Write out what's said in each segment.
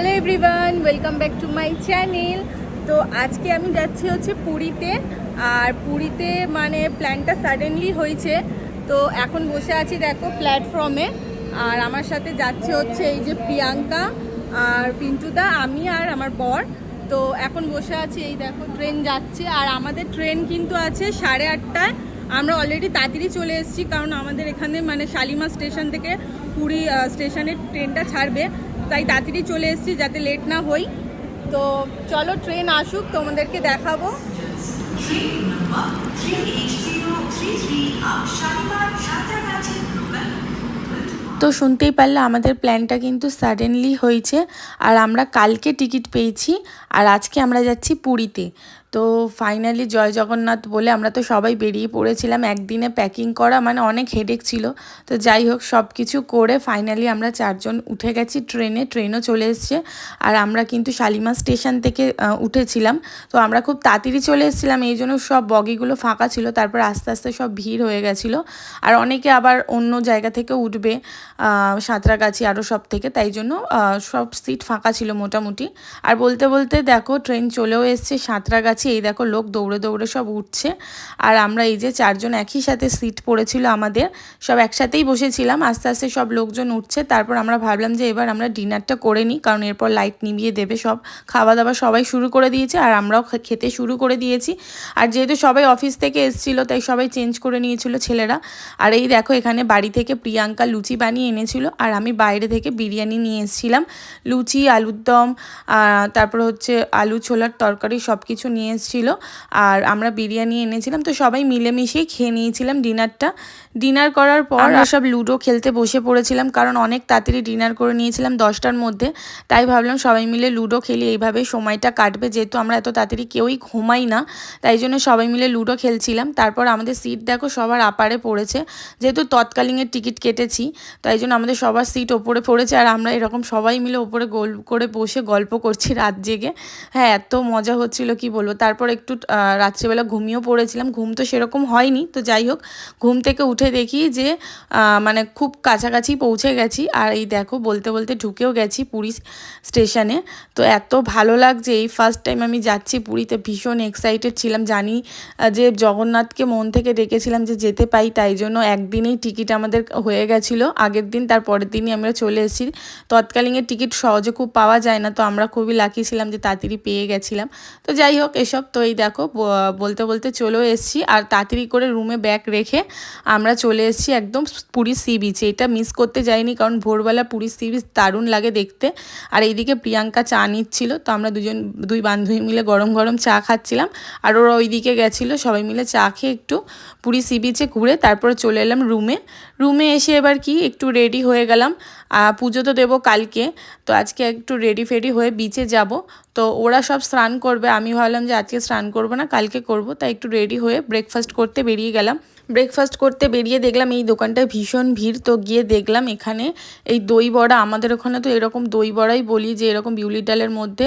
Hello everyone, welcome back to my channel. তো আজকে আমি যাচ্ছি হচ্ছে পুরীতে। আর পুরীতে মানে প্ল্যানটা সাডেনলি হয়েছে। তো এখন বসে আছি দেখো প্ল্যাটফর্মে। আর আমার সাথে যাচ্ছে হচ্ছে এই যে প্রিয়াঙ্কা আর পিন্টুদা, আমি আর আমার বর। তো এখন বসে আছি, এই দেখো ট্রেন যাচ্ছে। আর আমাদের ট্রেন কিন্তু আছে 8:30টায়। আমরা অলরেডি তাড়াতাড়ি চলে এসেছি, কারণ আমাদের এখানে মানে শালিমার স্টেশন থেকে পুরী স্টেশনে ট্রেনটা ছাড়বে। তাই তাড়াতাড়ি চলে এসেছি যাতে লেট না হই। তো চলো ট্রেন আসুক, তোমাদেরকে দেখাবো। তো শুনতেই পারলে আমাদের প্ল্যানটা কিন্তু সাডেনলি হয়েছে। আর আমরা কালকে টিকিট পেয়েছি, আর আজকে আমরা যাচ্ছি পুরীতে। তো ফাইনালি জয় জগন্নাথ বলে আমরা তো সবাই বেরিয়ে পড়েছিলাম। একদিনে প্যাকিং করা মানে অনেক হেডেক ছিল। তো যাই হোক, সব কিছু করে ফাইনালি আমরা 4জন উঠে গেছি ট্রেনে। ট্রেনও চলে এসছে। আর আমরা কিন্তু শালিমার স্টেশন থেকে উঠেছিলাম। তো আমরা খুব তাড়াতাড়ি চলে এসেছিলাম, এই জন্য সব বগিগুলো ফাঁকা ছিল। তারপর আস্তে আস্তে সব ভিড় হয়ে গেছিলো। আর অনেকে আবার অন্য জায়গা থেকে উঠবে, সাঁতরাগাছি আরও সব থেকে, তাই জন্য সব সিট ফাঁকা ছিল মোটামুটি। আর বলতে বলতে দেখো ট্রেন চলেও এসছে সাঁতরাগাছি। এই দেখো লোক দৌড়ে দৌড়ে সব উঠছে। আর আমরা এই যে 4জন একই সাথে সিট পড়েছিল আমাদের, সব একসাথেই বসেছিলাম। আস্তে আস্তে সব লোকজন উঠছে। তারপর আমরা ভাবলাম যে এবার আমরা ডিনারটা করে নিই, কারণ এরপর লাইট নিভিয়ে দেবে। সব খাওয়া দাওয়া সবাই শুরু করে দিয়েছে, আর আমরাও খেতে শুরু করে দিয়েছি। আর যেহেতু সবাই অফিস থেকে এসেছিলো, তাই সবাই চেঞ্জ করে নিয়েছিল ছেলেরা। আর এই দেখো এখানে বাড়ি থেকে প্রিয়াঙ্কা লুচি বানিয়ে এনেছিল, আর আমি বাইরে থেকে বিরিয়ানি নিয়ে এসেছিলাম। লুচি, আলুর দম, তারপর হচ্ছে আলু ছোলার তরকারি সব কিছু নিয়ে এসেছিলো। আর আমরা বিরিয়ানি এনেছিলাম। তো সবাই মিলেমিশেই খেয়ে নিয়েছিলাম ডিনারটা। ডিনার করার পর আমরা সব লুডো খেলতে বসে পড়েছিলাম, কারণ অনেক তাড়াতাড়ি ডিনার করে নিয়েছিলাম 10টার মধ্যে। তাই ভাবলাম সবাই মিলে লুডো খেলি, এইভাবে সময়টা কাটবে। যেহেতু আমরা এত তাড়াতাড়ি কেউই ঘুমাই না, তাই জন্য সবাই মিলে লুডো খেলছিলাম। তারপর আমাদের সিট দেখো সবার আপারে পড়েছে, যেহেতু তৎকালীনের টিকিট কেটেছি, তাই জন্য আমাদের সবার সিট ওপরে পড়েছে। আর আমরা এরকম সবাই মিলে ওপরে গোল করে বসে গল্প করছি রাত জেগে। হ্যাঁ, এত মজা হচ্ছিল কি বলবো। তারপর একটু রাত্রিবেলা ঘুমিয়েও পড়েছিলাম। ঘুম তো সেরকম হয়নি। তো যাই হোক, ঘুম থেকে উঠে দেখি যে মানে খুব কাছাকাছি পৌঁছে গেছি। আর এই দেখো বলতে বলতে ঢুকেও গেছি পুরী স্টেশনে। তো এত ভালো লাগছে, এই ফার্স্ট টাইম আমি যাচ্ছি পুরীতে। ভীষণ এক্সাইটেড ছিলাম। জানি যে জগন্নাথকে মন থেকে ডেকেছিলাম যে যেতে পাই, তাই জন্য একদিনেই টিকিট আমাদের হয়ে গেছিলো আগের দিন। তার পরের দিনই আমরা চলে এসেছি। তৎকালীনের টিকিট সহজে খুব পাওয়া যায় না, তো আমরা খুবই লাকি ছিলাম যে তাড়াতাড়ি পেয়ে গেছিলাম। তো যাই হোক এসব, তো এই দেখো বলতে বলতে চলেও এসেছি। আর তাড়াতাড়ি করে রুমে ব্যাগ রেখে আমরা চলে এসেছি একদম পুরী সি বিচে। এটা মিস করতে যাইনি, কারণ ভোরবেলা পুরী সি বিচ দারুণ লাগে দেখতে। আর এইদিকে প্রিয়াঙ্কা চা নিচ্ছিল, তো আমরা দুই বান্ধবী মিলে গরম গরম চা খাচ্ছিলাম। আর ওরা ওইদিকে গেছিলো, সবাই মিলে চা খেয়ে একটু পুরী সি বিচে ঘুরে তারপরে চলে এলাম রুমে এসে এবার কি একটু রেডি হয়ে গেলাম। পুজো তো দেবো কালকে, তো আজকে একটু রেডি ফেডি হয়ে বিচে যাব। তো ওরা সব স্নান করবে, আমি ভাবলাম যে আজকে স্নান করবো না, কালকে করব। তাই একটু রেডি হয়ে ব্রেকফাস্ট করতে বেরিয়ে গেলাম। ব্রেকফাস্ট করতে বেরিয়ে দেখলাম এই দোকানটায় ভীষণ ভিড়। তো গিয়ে দেখলাম এখানে এই দই বড়া, আমাদের ওখানে তো এরকম দই বড়াই বলি, যে এরকম বিউলির ডালের মধ্যে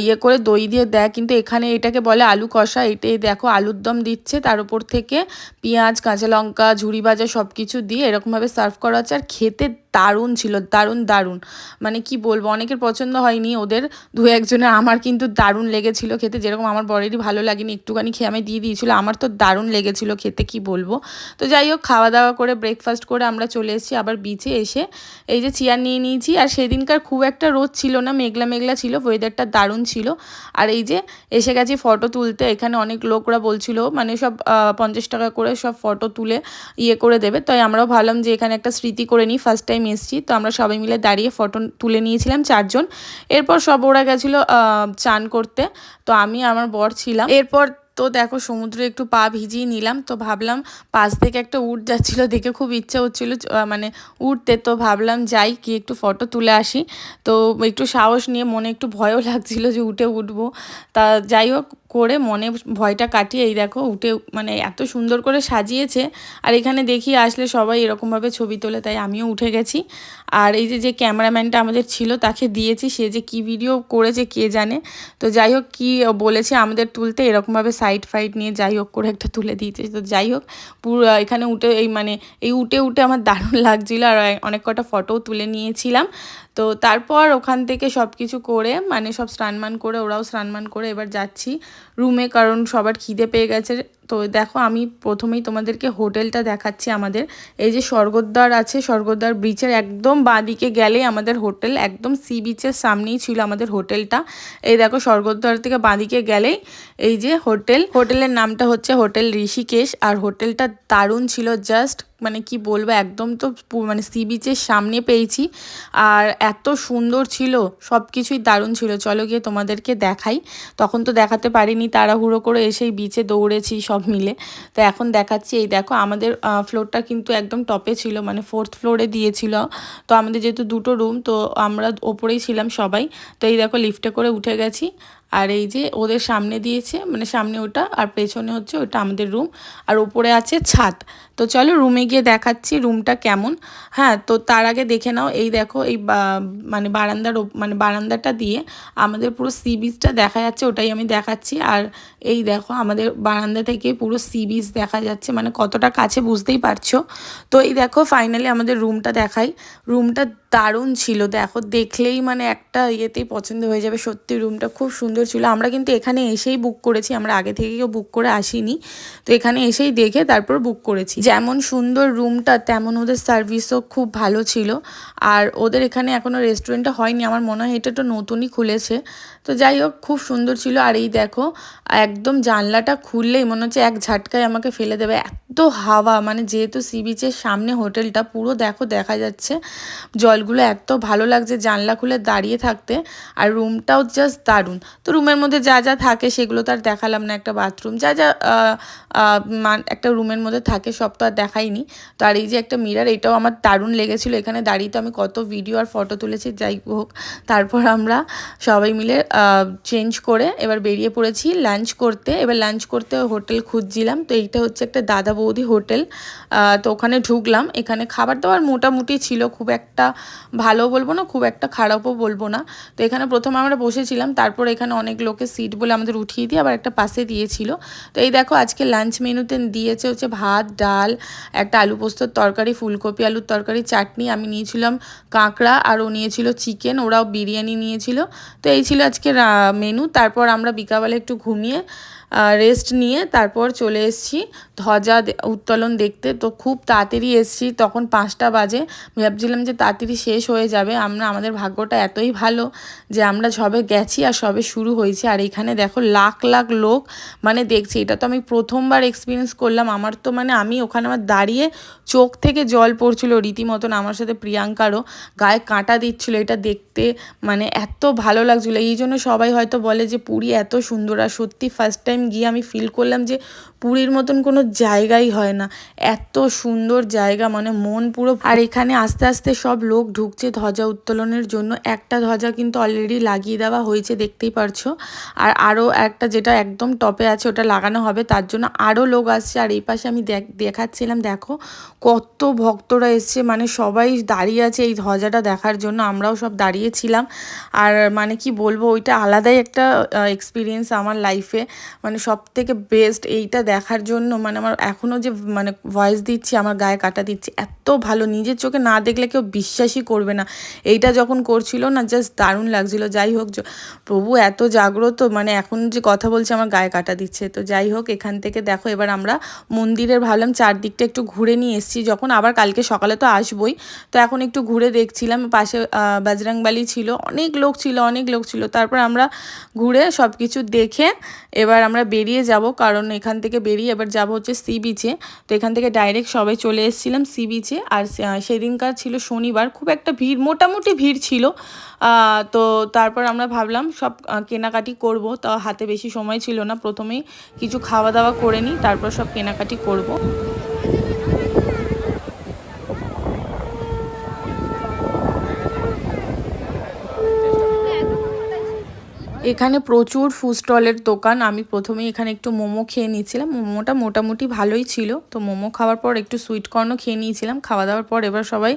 ইয়ে করে দই দিয়ে দেয়, কিন্তু এখানে এটাকে বলে আলু কষা। এটাই দেখো আলুর দম দিচ্ছে, তার উপর থেকে পেঁয়াজ, কাঁচা লঙ্কা, ঝুরি ভাজা সব কিছু দিয়ে এরকমভাবে সার্ভ করা হচ্ছে। আর খেতে দারুণ ছিল, দারুণ দারুণ, মানে কি বলবো। অনেকের পছন্দ হয়নি, ওদের দু একজনের, আমার কিন্তু দারুণ লেগেছিল খেতে। যেরকম আমার বরেরই ভালো লাগেনি, একটুখানি খেয়ে আমি দিয়ে দিয়েছিল, আমার তো দারুণ লেগেছিল খেতে, কি বলবো। তো যাই হোক, খাওয়া দাওয়া করে ব্রেকফাস্ট করে আমরা চলে এসেছি আবার বিচে। এসে এই যে চেয়ার নিয়ে নিয়েছি। আর সেদিনকার খুব একটা রোদ ছিল না, মেঘলা মেঘলা ছিল, ওয়েদারটা দারুণ ছিল। আর এই যে এসে গেছি ফটো তুলতে। এখানে অনেক লোকরা বলছিল মানে সব 50 টাকা করে সব ফটো তুলে ইয়ে করে দেবে। তাই আমরাও ভাবলাম যে এখানে একটা স্মৃতি করে নিই, ফার্স্ট টাইম এসেছি। তো আমরা সবাই মিলে দাঁড়িয়ে ফটো তুলে নিয়েছিলাম 4জন। এরপর সব ওরা গেছিলো চান করতে, তো আমি আমার বর ছিলাম। এরপর তো দেখো সমুদ্রে একটু পা ভিজিয়ে নিলাম। তো ভাবলাম পাশ থেকে একটা উট যাচ্ছিলো, দেখে খুব ইচ্ছা হচ্ছিলো মানে উঠতে। তো ভাবলাম যাই কি একটু ফটো তুলে আসি। তো একটু সাহস নিয়ে, মনে একটু ভয়ও লাগছিলো যে উঠে উঠবো। তা যাই হোক করে মনে ভয়টা কাটিয়ে এই দেখো উঠে, মানে এত সুন্দর করে সাজিয়েছে। আর এখানে দেখি আসলে সবাই এরকমভাবে ছবি তোলে, তাই আমিও উঠে গেছি। আর এই যে ক্যামেরাম্যানটা আমাদের ছিল তাকে দিয়েছি, সে যে কি ভিডিও করেছে কে জানে। তো যাই হোক, কি বলেছে আমাদের তুলতে, এরকমভাবে সাইড ফাইড নিয়ে যাই হোক করে একটা তুলে দিয়েছে। তো যাই হোক, পুরো এখানে উঠে এই উঠে আমার দারুণ লাগছিলো। আর অনেক কটা ফটোও তুলে নিয়েছিলাম। তো তারপর ওখান থেকে সব কিছু করে মানে সব স্নান করে ওরাও স্নান করে এবার যাচ্ছি রুমে, কারণ সবার খিদে পেয়ে গেছে। তো দেখো আমি প্রথমেই তোমাদেরকে হোটেলটা দেখাচ্ছি আমাদের। এই যে স্বর্গদ্বার আছে, স্বর্গদ্বার ব্রিজের একদম বাঁদিকে গেলেই আমাদের হোটেল, একদম সি বিচের সামনেই ছিল আমাদের হোটেলটা। এই দেখো স্বর্গদ্বার থেকে বাঁদিকে গেলেই এই যে হোটেলের নামটা হচ্ছে হোটেল ঋষিকেশ। আর হোটেলটা দারুণ ছিল, জাস্ট মানে কি বলবো, একদম তো মানে সি বিচের সামনে পেয়েছি আর এত সুন্দর ছিল, সব কিছুই দারুণ ছিল। চলো গিয়ে তোমাদেরকে দেখাই। তখন তো দেখাতে পারিনি, তাড়াহুড়ো করে এসেই বিচে দৌড়েছি সব মিলে। তো এখন দেখাচ্ছি। এই দেখো আমাদের ফ্লোরটা কিন্তু একদম টপে ছিল, মানে 4th ফ্লোরে দিয়েছিল। তো আমাদের যেহেতু দুটো রুম, তো আমরা ওপরেই ছিলাম সবাই। তো এই দেখো লিফটে করে উঠে গেছি। আর এই যে ওদের সামনে দিয়েছে, মানে সামনে ওটা আর পেছনে হচ্ছে ওটা আমাদের রুম, আর উপরে আছে ছাদ। তো চলো রুমে গিয়ে দেখাচ্ছি রুমটা কেমন। হ্যাঁ, তো তার আগে দেখে নাও। এই দেখো এই মানে বারান্দাটা দিয়ে আমাদের পুরো সি বিচটা দেখা যাচ্ছে, ওটাই আমি দেখাচ্ছি। আর এই দেখো আমাদের বারান্দা থেকে পুরো সি বিচ দেখা যাচ্ছে, মানে কতটা কাছে বুঝতেই পারছো। তো এই দেখো ফাইনালি আমাদের রুমটা দেখাই। রুমটা দারুণ ছিল, দেখো দেখলেই মানে একটা ইয়েতেই পছন্দ হয়ে যাবে। সত্যি রুমটা খুব সুন্দর ছিল। আমরা কিন্তু এখানে এসেই বুক করেছি, আমরা আগে থেকে কেউ বুক করে আসিনি। তো এখানে এসেই দেখে তারপর বুক করেছি। যেমন সুন্দর রুমটা তেমন ওদের সার্ভিসও খুব ভালো ছিল। আর ওদের এখানে এখনও রেস্টুরেন্টটা হয়নি, আমার মনে হয় এটা তো নতুনই খুলেছে। তো যাই হোক খুব সুন্দর ছিল। আর এই দেখো একদম জানলাটা খুললেই মনে হচ্ছে এক ঝাটকায় আমাকে ফেলে দেবে, এত হাওয়া। মানে যেহেতু সি বিচের সামনে হোটেলটা, পুরো দেখো দেখা যাচ্ছে জলগুলো, এত ভালো লাগছে জানলা খুলে দাঁড়িয়ে থাকতে। আর রুমটাও জাস্ট দারুণ। তো রুমের মধ্যে যা যা থাকে সেগুলো তো আর দেখালাম না, একটা বাথরুম যা যা একটা রুমের মধ্যে থাকে সব তো আর দেখাইনি। তো আর এই যে একটা মিরর, এটাও আমার দারুণ লেগেছিলো। এখানে দাঁড়িয়ে তো আমি কত ভিডিও আর ফটো তুলেছি, যাই হোক। তারপর আমরা সবাই মিলে চেঞ্জ করে এবার বেরিয়ে পড়েছি লাঞ্চ করতে। এবার লাঞ্চ করতে হোটেল খুঁজছিলাম। তো এইটা হচ্ছে একটা দাদা বৌদি হোটেল। তো ওখানে ঢুকলাম। এখানে খাবার দাবার মোটামুটি ছিল, খুব একটা ভালো বলবো না, খুব একটা খারাপও বলবো না। তো এখানে প্রথমে আমরা বসেছিলাম, তারপর এখানে অনেক লোকের সিট বলে আমাদের উঠিয়ে দিয়ে আবার একটা পাশে দিয়েছিল। তো এই দেখো আজকে লাঞ্চ মেনুতে দিয়েছে হচ্ছে ভাত, ডাল, একটা আলু পোস্তর তরকারি, ফুলকপি আলুর তরকারি, চাটনি। আমি নিয়েছিলাম কাঁকড়া আর ও নিয়েছিল চিকেন, ওরাও বিরিয়ানি নিয়েছিল। তো এই ছিল আজকে মেনু। তারপর আমরা বিকালবেলা একটু ঘুমিয়ে রেস্ট নিয়ে তারপর চলে এসেছি ধ্বজা উত্তোলন দেখতে। তো খুব তাড়াতাড়ি এসেছি, তখন 5টা বাজে। ভাবছিলাম যে তাড়াতাড়ি শেষ হয়ে যাবে। আমাদের ভাগ্যটা এতই ভালো যে আমরা সবে গেছি আর সবে শুরু হয়েছে। আর এখানে দেখো লাখ লাখ লোক মানে দেখছি। এটা তো আমি প্রথমবার এক্সপিরিয়েন্স করলাম। আমার তো মানে আমি ওখানে আমার দাঁড়িয়ে চোখ থেকে জল পড়ছিল রীতিমতন। আমার সাথে প্রিয়াঙ্কারও গায়ে কাঁটা দিচ্ছিল এটা দেখতে, মানে এত ভালো লাগছিলো। এই জন্য সবাই হয়তো বলে যে পুরী এত সুন্দর। আর সত্যি ফার্স্ট টাইম গিয়ে আমি ফিল করলাম যে পুরীর মতন কোনো জায়গাই হয় না, এত সুন্দর জায়গা, মানে মন পুরো। আর এখানে আস্তে আস্তে সব লোক ঢুকছে ধ্বজা উত্তোলনের জন্য। একটা ধ্বজা কিন্তু অলরেডি লাগিয়ে দেওয়া হয়েছে, দেখতেই পারছো। আর আরও একটা যেটা একদম টপে আছে ওটা লাগানো হবে, তার জন্য আরও লোক আসছে। আর এই পাশে আমি দেখাচ্ছিলাম, দেখো কত ভক্তরা এসছে, মানে সবাই দাঁড়িয়ে আছে এই ধ্বজাটা দেখার জন্য। আমরাও সব দাঁড়িয়েছিলাম। আর মানে কি বলবো, ওইটা আলাদাই একটা এক্সপিরিয়েন্স আমার লাইফে, মানে সব থেকে বেস্ট এইটা দেখার জন্য। মানে আমার এখনও যে মানে ভয়েস দিচ্ছি আমার গায়ে কাটা দিচ্ছি, এত ভালো, নিজের চোখে না দেখলে কেউ বিশ্বাসই করবে না। এইটা যখন করছিল না জাস্ট দারুণ লাগছিল। যাই হোক প্রভু এত জাগ্রত, মানে এখন যে কথা বলছে আমার গায়ে কাটা দিচ্ছে। তো যাই হোক এখান থেকে দেখো এবার আমরা মন্দিরের ভাবলাম চারদিকটা একটু ঘুরে নিয়ে এসেছি যখন, আবার কালকে সকালে তো আসবোই। তো এখন একটু ঘুরে দেখছিলাম। পাশে বজরংবলী ছিল, অনেক লোক ছিল। তারপর আমরা ঘুরে সব কিছু দেখে এবার আমরা বেরিয়ে যাব, কারণ এখান থেকে বেরিয়ে এবার যাব হচ্ছে সি বিচে। তো এখান থেকে ডাইরেক্ট সবাই চলে এসেছিলাম সি বিচে। আর সেদিনকার ছিল শনিবার, খুব একটা ভিড়, মোটামুটি ভিড় ছিল। তো তারপর আমরা ভাবলাম সব কেনাকাটি করব। তো হাতে বেশি সময় ছিল না, প্রথমেই কিছু খাওয়া দাওয়া করে নিই, তারপর সব কেনাকাটি করব। এখানে প্রচুর ফুড স্টলের দোকান। আমি প্রথমেই এখানে একটু মোমো খেয়ে নিয়েছিলাম। মোমোটা মোটামুটি ভালোই ছিল। তো মোমো খাওয়ার পর একটু সুইট কর্নও খেয়ে নিয়েছিলাম। খাওয়া দাওয়ার পর এবার সবাই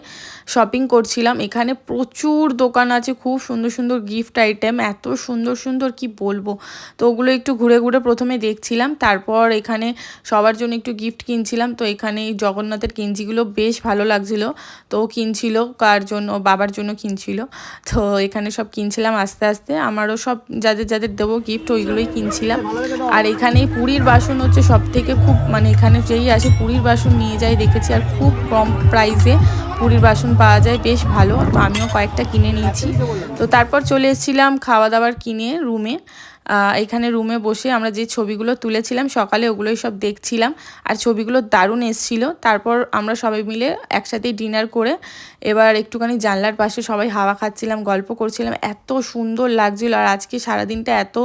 শপিং করছিলাম। এখানে প্রচুর দোকান আছে, খুব সুন্দর সুন্দর গিফট আইটেম, এত সুন্দর সুন্দর কি বলবো। তো ওগুলো একটু ঘুরে ঘুরে প্রথমে দেখছিলাম, তারপর এখানে সবার জন্য একটু গিফট কিনছিলাম। তো এখানে এই জগন্নাথের গেঞ্জিগুলো বেশ ভালো লাগছিল, তো কিনছিল, কার জন্য, বাবার জন্য কিনছিল। তো এখানে সব কিনছিলাম আস্তে আস্তে, আমারও সব যাদের যাদের দেবো গিফট ওইগুলোই কিনছিলাম। আর এখানে পুরীর বাসন হচ্ছে সব থেকে খুব, মানে এখানে যেই আসে পুরীর বাসন নিয়ে যাই দেখেছি, আর খুব কম প্রাইসে পুরীর বাসন পাওয়া যায়, বেশ ভালো। তো আমিও কয়েকটা কিনে নিয়েছি। তো তারপর চলে এসেছিলাম খাওয়া দাওয়ার কিনে রুমে। এখানে রুমে বসে আমরা যে ছবিগুলো তুলেছিলাম সকালে ওগুলোই সব দেখছিলাম, আর ছবিগুলো দারুণ এসেছিলো। তারপর আমরা সবাই মিলে একসাথেই ডিনার করে এবার একটুখানি জানলার পাশে সবাই হাওয়া খাচ্ছিলাম, গল্প করছিলাম, এত সুন্দর লাগছিল। আর আজকে সারাদিনটা এত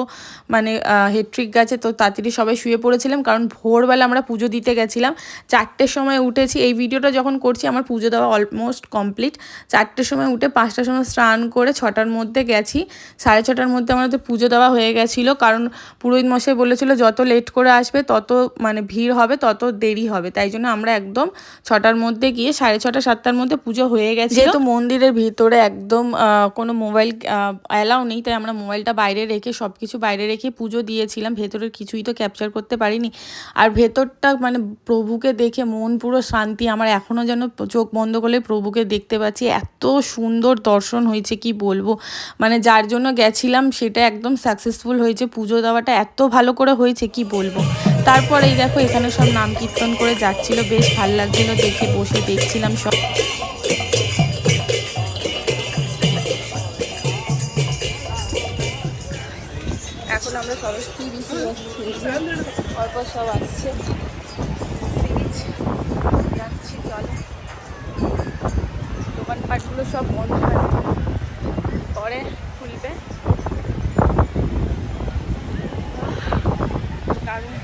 মানে হেট্রিক গেছে, তো তাড়াতাড়ি সবাই শুয়ে পড়েছিলাম, কারণ ভোরবেলা আমরা পুজো দিতে গেছিলাম। 4টের সময় উঠেছি, এই ভিডিওটা যখন করছি আমার পুজো দেওয়া অলমোস্ট কমপ্লিট। 4টের সময় উঠে 5টার সময় স্নান করে 6টার মধ্যে গেছি, 6:30টার মধ্যে আমাদের পুজো দেওয়া হয়ে গেছিলো। কারণ পুরোহিত মশাই বলেছিল যত লেট করে আসবে তত মানে ভিড় হবে, তত দেরি হবে, তাই জন্য আমরা একদম 6টার মধ্যে গিয়ে 6:30 7টার মধ্যে পুজো হয়ে গেছে। যেহেতু মন্দিরের ভিতরে একদম কোনো মোবাইল অ্যালাউ নেই, তাই আমরা মোবাইলটা বাইরে রেখে সব কিছু বাইরে রেখে পুজো দিয়েছিলাম। ভেতরের কিছুই তো ক্যাপচার করতে পারিনি। আর ভেতরটা মানে প্রভুকে দেখে মন পুরো শান্তি, আমার এখনও যেন চোখ বন্ধ করলে প্রভুকে দেখতে পাচ্ছি, এত সুন্দর দর্শন হয়েছে কি বলবো। মানে যার জন্য গেছিলাম সেটা একদম সাকসেসফুল হয়েছে, পুজো দেওয়াটা এত ভালো করে হয়েছে কি বলবো। তারপর এই দেখো এখানে সব নাম কীর্তন করে যাচ্ছিল, বেশ ভালো লাগছিল দেখে, বসে দেখছিলাম সব। এখন আমরা সবাই সি বিচে যাচ্ছি, অল্প সব আসছে, সি বিচ যাচ্ছি। চলো, দোকানপাটগুলো সব বন্ধ আছে, পরে খুলবে। দারুণ।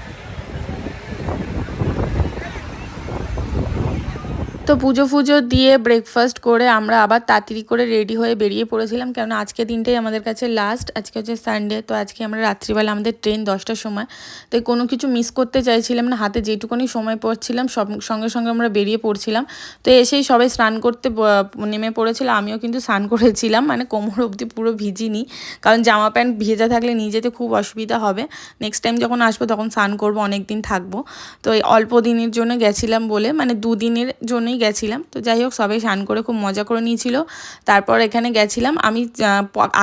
তো পুজো ফুজো দিয়ে ব্রেকফাস্ট করে আমরা আবার তাড়াতাড়ি করে রেডি হয়ে বেরিয়ে পড়েছিলাম, কারণ আজকে দিনটাই আমাদের কাছে লাস্ট। আজকে হচ্ছে সানডে, তো আজকে আমরা রাত্রিবেলা আমাদের ট্রেন 10টার সময়, তো কোনো কিছু মিস করতে চাইছিলাম না। হাতে যেটুকুনি সময় পড়ছিলাম সব সঙ্গে সঙ্গে আমরা বেরিয়ে পড়ছিলাম। তো এসেই সবাই স্নান করতে নেমে পড়েছিল, আমিও কিন্তু স্নান করেছিলাম, মানে কোমর অবধি পুরো ভিজিনি, কারণ জামা প্যান্ট ভেজা থাকলে নিয়ে যেতে খুব অসুবিধা হবে। নেক্সট টাইম যখন আসবো তখন স্নান করবো, অনেক দিন থাকবো। তো এই অল্প দিনের জন্য গেছিলাম বলে, মানে 2 দিনের জন্যই গেছিলাম। তো যাই হোক সবাই স্নান করে খুব মজা করে নিয়েছিল। তারপর এখানে গেছিলাম, আমি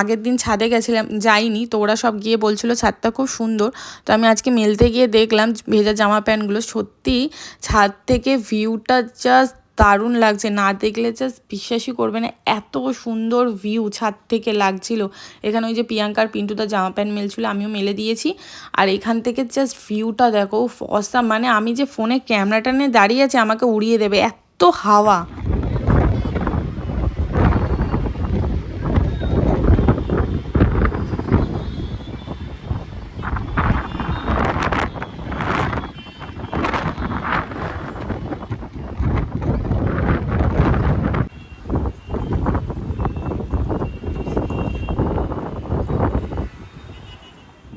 আগের দিন ছাদে গেছিলাম, যাইনি, তো ওরা সব গিয়ে বলছিল ছাদটা খুব সুন্দর। তো আমি আজকে মেলতে গিয়ে দেখলাম ভেজা জামা প্যান্টগুলো, সত্যি ছাদ থেকে ভিউটা জাস্ট দারুণ লাগছে, না দেখলে জাস্ট বিশ্বাসই করবে না, এত সুন্দর ভিউ ছাদ থেকে লাগছিল। এখানে ওই যে প্রিয়াঙ্কার পিন্টুদার জামা প্যান্ট মেলছিল, আমিও মেলে দিয়েছি। আর এখান থেকে জাস্ট ভিউটা দেখো অসাম, মানে আমি যে ফোনে ক্যামেরাটা নিয়ে দাঁড়িয়ে আছি আমাকে উড়িয়ে দেবে, এত হাওয়া।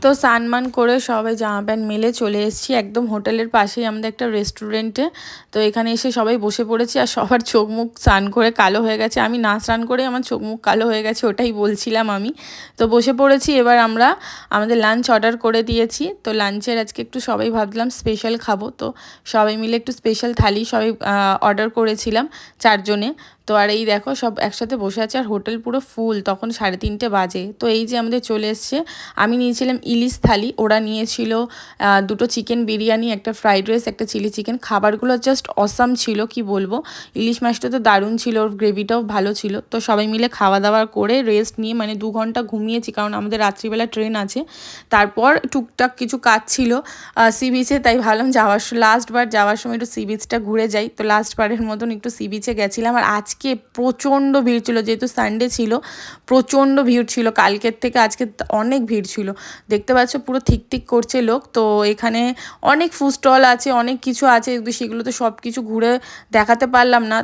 তো স্নান করে সবাই জামা প্যান্ট মেলে চলে এসেছি একদম হোটেলের পাশেই আমাদের একটা রেস্টুরেন্টে। তো এখানে এসে সবাই বসে পড়েছি, আর সবার চোখ মুখ স্নান করে কালো হয়ে গেছে। আমি না স্নান করে আমার চোখ মুখ কালো হয়ে গেছে, ওটাই বলছিলাম আমি। তো বসে পড়েছি, এবার আমরা আমাদের লাঞ্চ অর্ডার করে দিয়েছি। তো লাঞ্চের আজকে একটু সবাই ভাবলাম স্পেশাল খাবো, তো সবাই মিলে একটু স্পেশাল থালি সবাই অর্ডার করেছিলাম 4 জনে। তো আর এই দেখো সব একসাথে বসে আছে, আর হোটেল পুরো ফুল, তখন 3:30 বাজে। তো এই যে আমাদের চলে এসছে, আমি নিয়েছিলাম ইলিশ থালি, ওরা নিয়েছিল 2টো চিকেন বিরিয়ানি, একটা ফ্রাইড রাইস, একটা চিলি চিকেন। খাবারগুলো জাস্ট অসাম ছিল কি বলবো, ইলিশ মাছটা তো দারুণ ছিল, ওর গ্রেভিটাও ভালো ছিল। তো সবাই মিলে খাওয়া দাওয়া করে রেস্ট নিয়ে মানে 2 ঘন্টা ঘুমিয়েছি, কারণ আমাদের রাত্রিবেলা ট্রেন আছে। তারপর টুকটাক কিছু কাজ ছিল সি বিচে, তাই ভাবলাম লাস্টবার যাওয়ার সময় একটু সি বিচটা ঘুরে যাই। তো লাস্টবারের মতন একটু সি বিচে গেছিলাম। আর আজকে আজকে প্রচণ্ড ভিড় ছিল, যেহেতু সানডে ছিল প্রচণ্ড ভিড় ছিল, কালকের থেকে আজকে অনেক ভিড় ছিল। দেখতে পাচ্ছ পুরো ঠিক ঠিক করছে লোক। তো এখানে অনেক ফুড স্টল আছে, অনেক কিছু আছে, সেগুলো তো সব কিছু ঘুরে দেখাতে পারলাম না,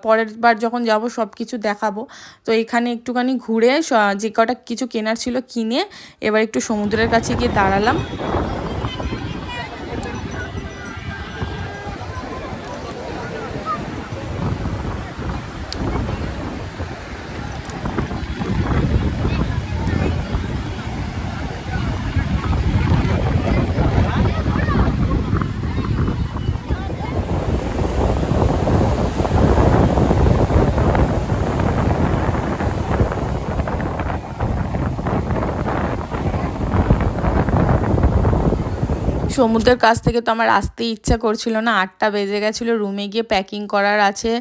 পরের বার যখন যাব সব কিছু দেখাবো। তো এখানে একটুখানি ঘুরে যে কটা কিছু কেনার ছিল কিনে এবার একটু সমুদ্রের কাছে গিয়ে দাঁড়ালাম। সমুদ্রের কাছ থেকে তো আমার আসতেই ইচ্ছা করছিল না, 8টা বেজে গেছিলো, রুমে গিয়ে প্যাকিং করার আছে,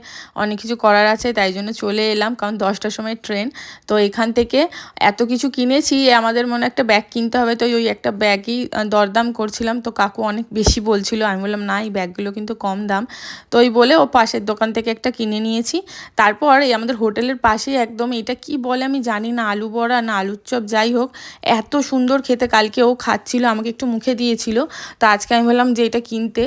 অনেক কিছু করার আছে, তাই জন্য চলে এলাম, কারণ 10টার সময় ট্রেন। তো এখান থেকে এত কিছু কিনেছি, আমাদের মনে একটা ব্যাগ কিনতে হবে, তো ওই একটা ব্যাগই দরদাম করছিলাম। তো কাকু অনেক বেশি বলছিল, আমি বললাম না এই ব্যাগগুলো কিন্তু কম দাম। তো ওই বলে ও পাশের দোকান থেকে একটা কিনে নিয়েছি। তারপর এই আমাদের হোটেলের পাশেই একদম, এটা কি বলে আমি জানি না, আলু বড়া না আলুর চপ যাই হোক, এত সুন্দর খেতে, কালকে ও খাচ্ছিল, আমাকে একটু মুখে দিয়েছিল। তো আজকে আমি বললাম যে এটা কিনতে,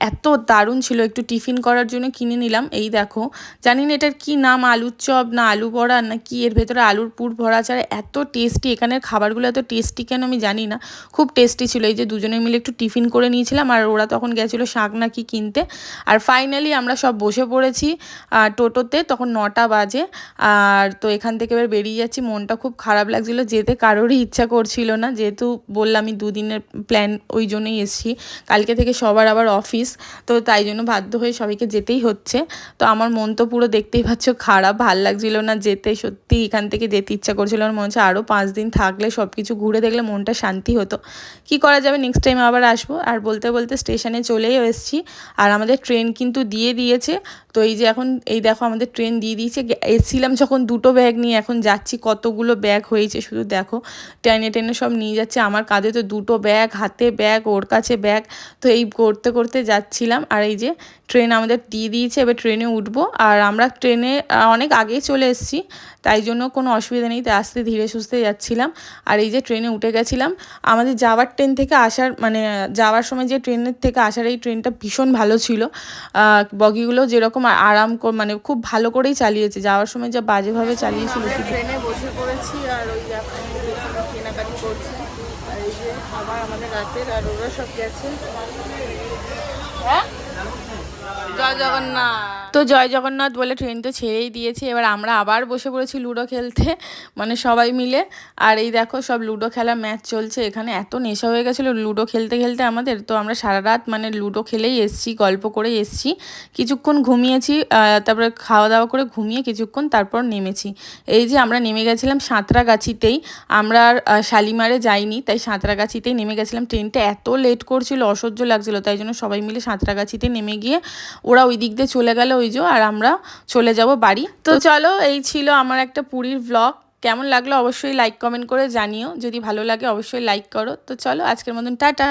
এত দারুণ ছিল, একটু টিফিন করার জন্য কিনে নিলাম। এই দেখো, জানি না এটার কি নাম, আলুর চপ না আলু বড়া না কি, এর ভেতরে আলুর পুর ভরা ছাড়া এত টেস্টি, এখানের খাবারগুলো এত টেস্টি কেন আমি জানি না, খুব টেস্টি ছিল। এই যে দুজনে মিলে একটু টিফিন করে নিয়েছিলাম, আর ওরা তখন গেছিলো শাক না কি কিনতে। আর ফাইনালি আমরা সব বসে পড়েছি টোটোতে, তখন 9টা বাজে। আর তো এখান থেকে এবার বেরিয়ে যাচ্ছি, মনটা খুব খারাপ লাগছিলো, যেতে কারোরই ইচ্ছা করছিল না, যেহেতু বললাম আমি দুদিনের প্ল্যান ওই জন্যই এসেছি, কালকে থেকে সবার আবার অফিস, তো তাই জন্য বাধ্য হয়ে সবাইকে যেতেই হচ্ছে। তো আমার মন তো পুরো দেখতেই পাচ্ছ খারাপ, ভাল লাগছিল না যেতে, সত্যি এখান থেকে যেতে ইচ্ছা করছিল না, মনে হচ্ছে আরও 5 দিন থাকলে সব কিছু ঘুরে দেখলে মনটা শান্তি হতো। কি করা যাবে, নেক্সট টাইম আবার আসবো। আর বলতে বলতে স্টেশনে চলেই এসেছি, আর আমাদের ট্রেন কিন্তু দিয়ে দিয়েছে। তো এই যে এখন এই দেখো আমাদের ট্রেন দিয়ে দিয়েছে, এসেছিলাম যখন 2টো ব্যাগ নিয়ে, এখন যাচ্ছি কতগুলো ব্যাগ হয়েছে শুধু দেখো, টেনে টেনে সব নিয়ে যাচ্ছে, আমার কাঁধে তো 2টো ব্যাগ, হাতে ব্যাগ, ওর কাছে ব্যাগ, তো এই করতে করতে যাচ্ছিলাম। আর এই যে ট্রেন আমাদের দিয়ে দিয়েছে, এবার ট্রেনে উঠবো। আর আমরা ট্রেনে অনেক আগেই চলে এসেছি, তাই জন্য কোনো অসুবিধা নেই, তাই আস্তে ধীরে সুস্থে যাচ্ছিলাম। আর এই যে ট্রেনে উঠে গেছিলাম, আমাদের যাওয়ার ট্রেন থেকে আসার মানে যাওয়ার সময় যে ট্রেনের থেকে আসার এই ট্রেনটা ভীষণ ভালো ছিল, বগিগুলো যেরকম আরাম মানে খুব ভালো করেই চালিয়েছে, যাওয়ার সময় যা বাজেভাবে চালিয়েছিল। ট্রেনে বসে পড়েছি আর ওই কেনাকাটি করছি, আর এই যে আবার আমাদের রাতের, আর ওরা সব গেছে। হ্যাঁ, জয় জগন্নাথ। তো জয় জগন্নাথ বলে ট্রেন তো ছেড়েই দিয়েছে, এবার আমরা আবার বসে পড়েছি লুডো খেলতে, মানে সবাই মিলে। আর এই দেখো সব লুডো খেলা ম্যাচ চলছে, এখানে এত নেশা হয়ে গেছিলো লুডো খেলতে খেলতে আমাদের, তো আমরা সারা রাত মানে লুডো খেলেই এসছি, গল্প করে এসছি, কিছুক্ষণ ঘুমিয়েছি, তারপরে খাওয়া দাওয়া করে ঘুমিয়ে কিছুক্ষণ তারপর নেমেছি। এই যে আমরা নেমে গেছিলাম সাঁতরাগাছিতেই, আমরা আর শালিমারে যাইনি, তাই সাঁতরাগাছিতেই নেমে গেছিলাম। ট্রেনটা এত লেট করছিল, অসহ্য লাগছিল, তাই জন্য সবাই মিলে সাঁতরাগাছিতে নেমে গিয়ে ওরা ওই দিক দিয়ে চলে গেল ওই যে, আর আমরা চলে যাব বাড়ি। তো চলো, এই ছিল আমার একটা পুরীর ভ্লগ। কেমন লাগলো অবশ্যই লাইক কমেন্ট করে জানিও, যদি ভালো লাগে অবশ্যই লাইক করো। তো চলো আজকের মতন টাটা।